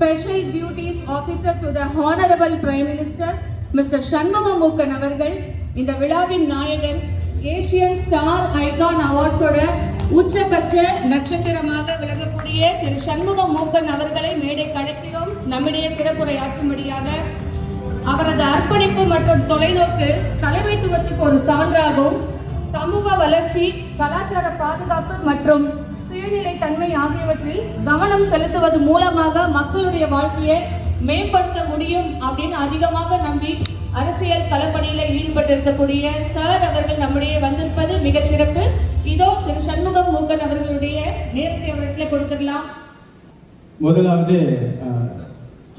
Special Duties Officer to the Honorable Prime Minister Mr. Shanmugam Mookan அவர்கள் இந்த விழாவின் நாயகன் ஏசியன் ஸ்டார் ஐகான் அவார்ட்ஸோட உச்சபட்ச நட்சத்திரமாக விளங்கக்கூடிய திரு சண்முகம் மூக்கன் அவர்களை மேடை கலைக்கிறோம். நம்முடைய சிறப்புரையாற்றும்படியாக அவரது அர்ப்பணிப்பு மற்றும் தொலைநோக்கு தலைமைத்துவத்துக்கு ஒரு சான்றாகும். சமூக வளர்ச்சி, கலாச்சார பாதுகாப்பு மற்றும் சுயநிலை தன்மை ஆகியவற்றில் கவனம் செலுத்துவது மூலமாக மக்களுடைய வாழ்க்கையை மேம்படுத்த முடியும் அப்படின்னு அதிகமாக நம்பி அரசியல் களப்பணியில ஈடுபட்டிருக்கக்கூடிய சார் அவர்கள் நம்முடைய வந்திருப்பது மிகச் சிறப்பு. இதோ திரு சண்முகம் மூக்கன் அவர்களுடைய நேரத்தை அவரிடத்தில் கொடுத்துடலாம். முதலாவது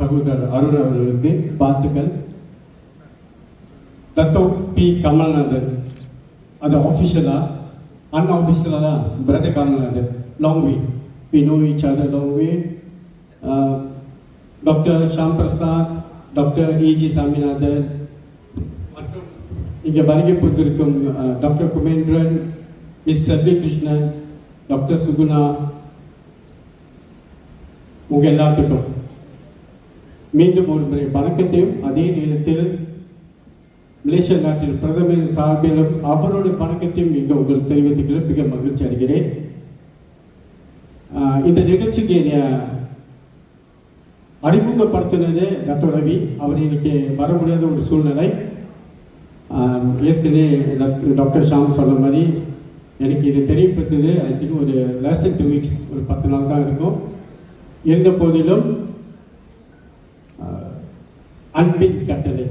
சகோதரர் அருண் அவர்களுக்கு வாழ்த்துக்கள். தத்தோ பி கமல்நாதன், அது ஆஃபிஷியலா அன்ஆஃபிஷியலா தான் brother Kamalnathan. Long way, we know each other long way. Doctor Sham Prasad, doctor A G Saminathan மற்றும் இங்கே வருகை புத்திருக்கும் doctor Kumendran, miss Sarvi Krishnan, doctor Suguna, உங்கள் எல்லாத்துக்கும் மீண்டும் ஒரு முறை வணக்கத்தையும் அதே நேரத்தில் மலேசிய நாட்டில் பிரதமரின் சார்பிலும் அவருடைய வணக்கத்தையும் இங்கே உங்களுக்கு தெரிவித்துக்கிறது மிக மகிழ்ச்சி அடைகிறேன். இந்த நிகழ்ச்சிக்கு அறிமுகப்படுத்தினது டாக்டர் ரவி. அவர் இன்னைக்கு வர முடியாத ஒரு சூழ்நிலை. ஏற்கனவே டாக்டர் ஷாம் சொன்ன மாதிரி எனக்கு இது தெரியப்பட்டது ஐ திங்க் ஒரு less than 2 weeks, ஒரு 10 நாள் தான் இருக்கும். இருந்த போதிலும் அன்பின் கட்டளை,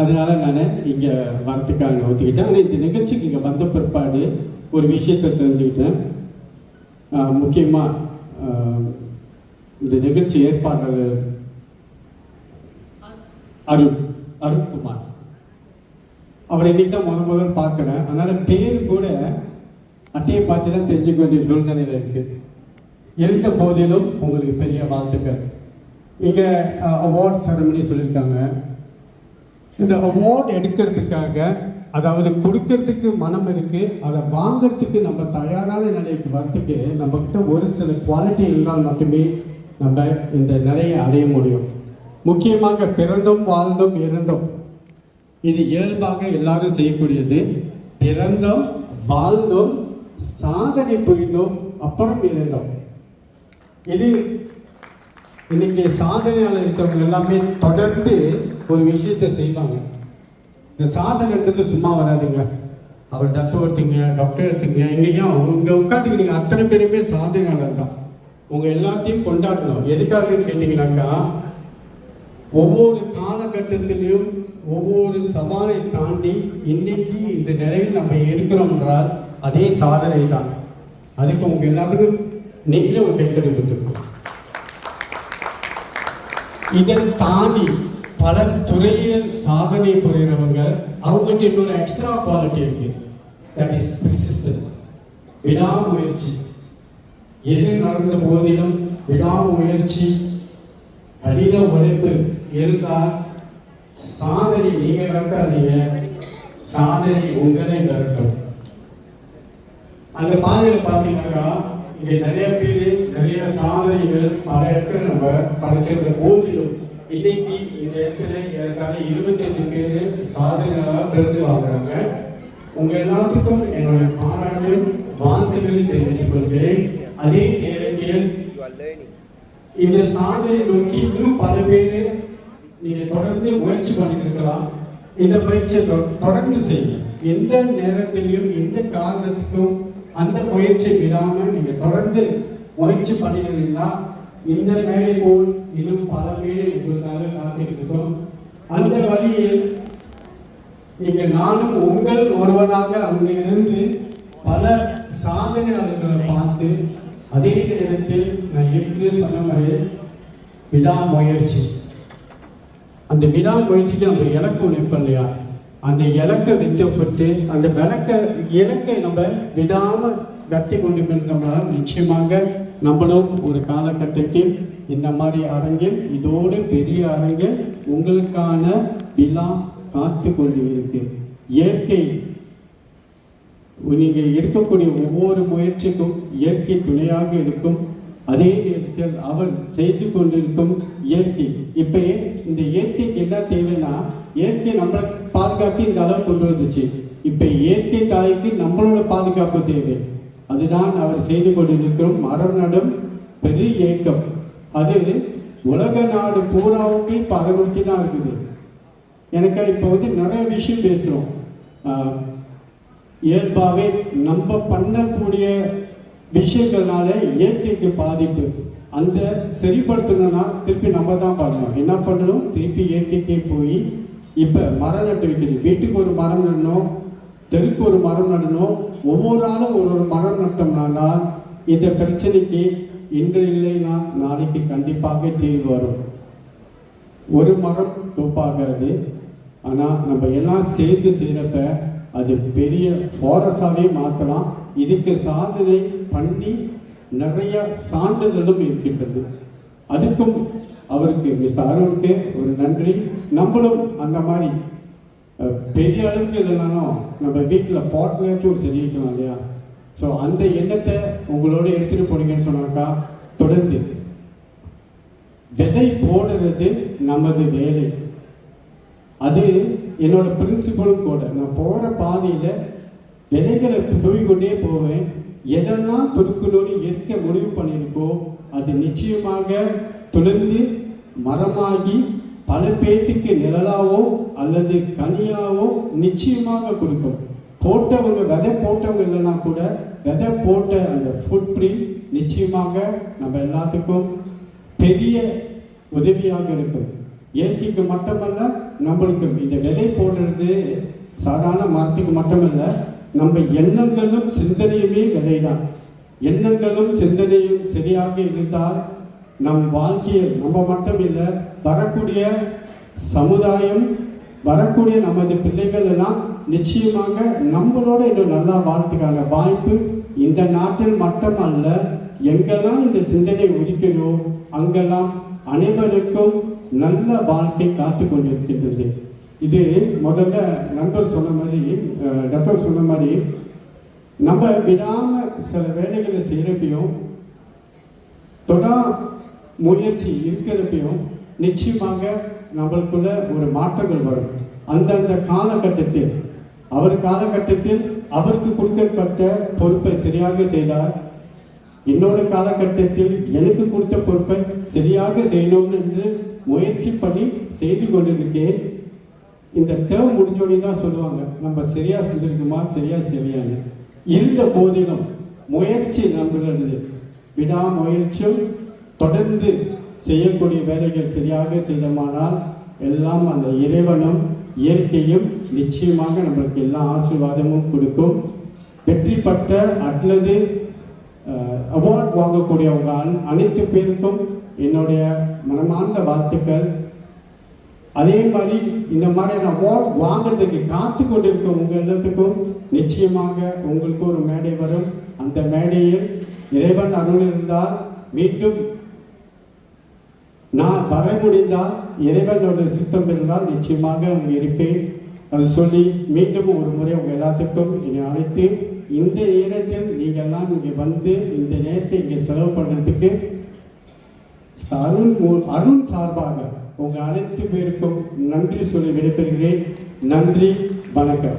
அதனால நான் இங்கே வரத்துக்காக ஒத்துக்கிட்டேன். ஆனால் இந்த நிகழ்ச்சிக்கு இங்கே வந்த பிற்பாடு ஒரு விஷயத்தை தெரிஞ்சுக்கிட்டேன். முக்கியமாக இந்த நிகழ்ச்சி ஏற்பாட்டாளர் அருண்குமார், அவரை இன்னைக்கு தான் முதல் பார்க்குறேன். அதனால் பேர் கூட அட்டையை பார்த்து தான் தெரிஞ்சுக்க வேண்டிய சூழ்நிலையில் இருக்குது. இருந்த போதிலும் உங்களுக்கு பெரிய வாழ்த்துக்கள். இங்கே அவார்ட் செரமனி சொல்லியிருக்காங்க. இந்த அவார்டு எடுக்கிறதுக்காக, அதாவது கொடுக்கறதுக்கு மனம் இருக்குது, அதை வாங்கிறதுக்கு நம்ம தயாரான நிலைக்கு வரத்துக்கு நம்மக்கிட்ட ஒரு சில குவாலிட்டி இருந்தால் மட்டுமே நம்ம இந்த நிலையை அடைய முடியும். முக்கியமாக பிறந்தும் வாழ்ந்தும் இருந்தோம், இது இயல்பாக எல்லாரும் செய்யக்கூடியது. பிறந்தோம், வாழ்ந்தோம், சாதனை புரிந்தோம், அப்புறம் இருந்தோம். இது இன்னைக்கு சாதனையாளர் இருக்கிறவங்க எல்லாமே தொடர்ந்து ஒரு விஷயத்தை செய்வாங்க. இந்த சாதனைன்றது சும்மா வராதுங்க. அவர் டாக்டர் எடுத்துங்க, டாக்டர் எடுத்துங்க, எங்கேயும் இங்கே உட்காந்துக்கிறீங்க அத்தனை பேருமே சாதனையாளர் தான். உங்கள் எல்லாத்தையும் கொண்டாடணும். எதுக்காக கேட்டிங்கனாக்கா, ஒவ்வொரு காலகட்டத்திலையும் ஒவ்வொரு சவாலை தாண்டி இன்னைக்கு இந்த நிலையில் நம்ம இருக்கிறோம் என்றால் அதே சாதனை தான். அதுக்கு உங்கள் எல்லாத்துக்கும் நீங்களே ஒரு கைத்தறி கொடுத்துருக்கோம். இதை தாண்டி பல துறையில் சாதனை புரிகிறவங்க அவங்களுக்கு இன்னொரு எக்ஸ்ட்ரா குவாலிட்டி இருக்கு. தட் இஸ் பெர்சிஸ்டன்ஸ், விடாமுயற்சி. எது நடந்த போதிலும் விடாமுயற்சி, கடின உழைப்பு இருந்தால் சாதனை நீங்க கட்டாதீங்க, சாதனை உங்களை கட்டும். அந்த பாதையில் பார்த்தீங்கன்னாக்கா இங்கே நிறைய பேர் நிறைய சாதனைகள் பல இடத்துல நம்ம படைச்சிருந்த போதிலும் இன்னைக்கு இந்த இடத்துல எனக்காக 25 பேர் சாதனைகளாக பிறந்து வாங்குறாங்க. உங்க எல்லாத்துக்கும் என்னுடைய பாராட்டும் வாழ்த்துக்களையும் தெரிவித்துக் கொள்கிறேன். அதே நேரத்தில் இந்த சாதனை நோக்கி இன்னும் பல பேர் நீங்க தொடர்ந்து முயற்சி பண்ணிட்டு இருக்கலாம். இந்த முயற்சியை தொடர்ந்து செய்யுங்க. எந்த நேரத்திலையும் எந்த காரணத்துக்கும் அந்த முயற்சியை விடாமல் நீங்க தொடர்ந்து முயற்சி பண்ணிட்டீங்கன்னா இந்த மேடை போல் இன்னும் பல மேடை உங்களுக்காக காத்திருக்கிறோம். அந்த வழியில் நீங்க நானும் உங்கள் ஒருவனாக அங்கே இருந்து பல சாதனையாளர்களை பார்த்து, அதே நேரத்தில் நான் ஏற்கனவே சொன்ன மாதிரி விடாமுயற்சி, அந்த விடாமுயற்சிக்கு நம்ம இலக்கு நிற்போம் இல்லையா, அந்த இலக்கை வைக்கப்பட்டு அந்த இலக்கை நம்ம விடாம கட்டி கொண்டு இருந்தோம்னால் நிச்சயமாக நம்மளும் ஒரு காலகட்டத்தில் இந்த மாதிரி அரங்கில், இதோடு பெரிய அரங்கில் உங்களுக்கான விழா காத்து கொண்டு இருக்கு. இயற்கை நீங்கள் இருக்கக்கூடிய ஒவ்வொரு முயற்சிக்கும் இயற்கை துணையாக இருக்கும். அதே நேரத்தில் அவர் செய்து கொண்டிருக்கும் இயற்கை. இப்போ இந்த இயற்கைக்கு என்ன தேவைன்னா, இயற்கை நம்மளை பாதுகாத்து இந்த அளவு கொண்டு வந்துச்சு. இப்போ இயற்கை தாய்க்கு நம்மளோட பாதுகாப்பு தேவை. அதுதான் அவர் செய்து கொண்டிருக்கிறோம் மரம் நடும் பெரிய இயக்கம். அது உலக நாடு பூராவுமே இப்போ அதை நோக்கி தான் இருக்குது. எனக்கு இப்போ நிறைய விஷயம் பேசுகிறோம். இயல்பாகவே நம்ம பண்ணக்கூடிய விஷயங்கள்னால இயற்கைக்கு பாதிப்பு. அந்த சரிப்படுத்தணும்னா திருப்பி நம்ம தான் பண்ணணும். என்ன பண்ணணும்? திருப்பி இயற்கைக்கே போய் இப்போ மரம் நட்டு வைக்கணும். வீட்டுக்கு ஒரு மரம் நடணும், தெருக்கு ஒரு மரம் நடணும். ஒவ்வொரு நாளும் ஒரு மரம் நட்டோம்னா இந்த பிரச்சனைக்கு இன்று இல்லைன்னா நாளைக்கு கண்டிப்பாக தீர்வு வரும். ஒரு மரம் தோப்பாகாது. ஆனால் நம்ம எல்லாம் சேர்ந்து செய்கிறப்ப அது பெரிய ஃபாரஸ்டாகவே மாற்றலாம். இதுக்கு சாதனை பண்ணி நிறைய சான்றிதழும் இருக்கின்றது. அதுக்கும் அவருக்கு மிஸ்டர் அருணுக்கு ஒரு நன்றி. நம்மளும் அந்த மாதிரி பெரிய அளவுக்கு இல்லைனாலும் நம்ம வீட்டில் பாட்லேயாச்சும் ஒரு செடி வைக்கலாம் இல்லையா? ஸோ அந்த எண்ணத்தை உங்களோட எடுத்துகிட்டு போனீங்கன்னு சொன்னாக்கா, தொடர்ந்து விதை போடுறது நமது வேலை. அது என்னோட பிரின்சிபலும் கூட. நான் போகிற பாதையில் விதைகளை தூவிக்கொண்டே போவேன். எதெல்லாம் துடுக்கணும்னு இயற்கை முடிவு பண்ணியிருக்கோ அது நிச்சயமாக துளிர்ந்து மரமாகி பல பேத்துக்கு நிழலாவோ அல்லது கனியாவோ நிச்சயமாக கொடுக்கும். போட்டவங்க விதை போட்டவங்க இல்லைன்னா கூட விதை போட்ட அந்த ஃபுட் பிரிண்ட் நிச்சயமாக நம்ம எல்லாத்துக்கும் பெரிய உதவியாக இருக்கும். இயற்கைக்கு மட்டுமல்ல, நம்மளுக்கு இந்த விதை போடுறது சாதாரண மரத்துக்கு மட்டுமல்ல, நம்ம எண்ணங்களும் சிந்தனையுமே விதை தான். எண்ணங்களும் சிந்தனையும் சரியாக இருந்தால் நம் வாழ்க்கையில் நம்ம மட்டும் இல்லை, வரக்கூடிய சமுதாயம், வரக்கூடிய நமது பிள்ளைகள் எல்லாம் நிச்சயமாக நம்மளோட இன்னும் நல்லா வாழ்த்துக்கான வாய்ப்பு இந்த நாட்டில் மட்டுமல்ல, எங்கெல்லாம் இந்த சிந்தனை உதிக்கிறோ அங்கெல்லாம் அனைவருக்கும் நல்ல வாழ்க்கை காத்து கொண்டிருக்கின்றது. இது முதல்ல நண்பர் சொன்ன மாதிரி, டாக்டர் சொன்ன மாதிரி, நம்ம விடாமல் சில வேலைகளை செய்கிறப்பையும் தொடா முயற்சி இருக்கிறப்பையும் நிச்சயமாக நம்மளுக்குள்ள ஒரு மாற்றங்கள் வரும். அந்தந்த காலகட்டத்தில் அவருக்கு கொடுக்கப்பட்ட பொறுப்பை சரியாக செய்தார். என்னோட காலகட்டத்தில் எனக்கு கொடுத்த பொறுப்பை சரியாக செய்யணும் என்று முயற்சி பண்ணி செய்து கொண்டிருக்கேன். இந்த டேர்ம் முடிஞ்சோடனே தான் சொல்லுவாங்க, நம்ம சரியா செஞ்சிருக்குமா, சரியா செய்யலையான்னு. இருந்த போதிலும் முயற்சி நம்மளது. விடாமுயற்சியும் தொடர்ந்து செய்யக்கூடிய வேலைகள் சரியாக செய்தோமானால் எல்லாம் அந்த இறைவனும் இயற்கையும் நிச்சயமாக நம்மளுக்கு எல்லா ஆசீர்வாதமும் கொடுக்கும். வெற்றி பெற்ற அல்லது அவார்ட் வாங்கக்கூடியவங்க அனைத்து பேருக்கும் என்னுடைய மனமார்ந்த வாழ்த்துக்கள். அதே மாதிரி இந்த மாதிரியான அவார்ட் வாங்குறதுக்கு காத்து கொண்டிருக்கும் உங்கள் எல்லாத்துக்கும் நிச்சயமாக உங்களுக்கு ஒரு மேடை வரும். அந்த மேடையில் இறைவன் அருள் இருந்தால், மீண்டும் நான் வர முடிந்தால், இறைவனோட சித்தம் இருந்தால் நிச்சயமாக அங்கே இருப்பேன். அது சொல்லி மீண்டும் ஒரு முறை உங்கள் எல்லாத்துக்கும் என்னை அழைத்து இந்த நேரத்தில் நீங்கள்லாம் இங்கே வந்து இந்த நேரத்தை இங்கே செலவு பண்ணுறதுக்கு அருண் சார்பாக உங்கள் அனைத்து பேருக்கும் நன்றி சொல்லி விடைபெறுகிறேன். நன்றி, வணக்கம்.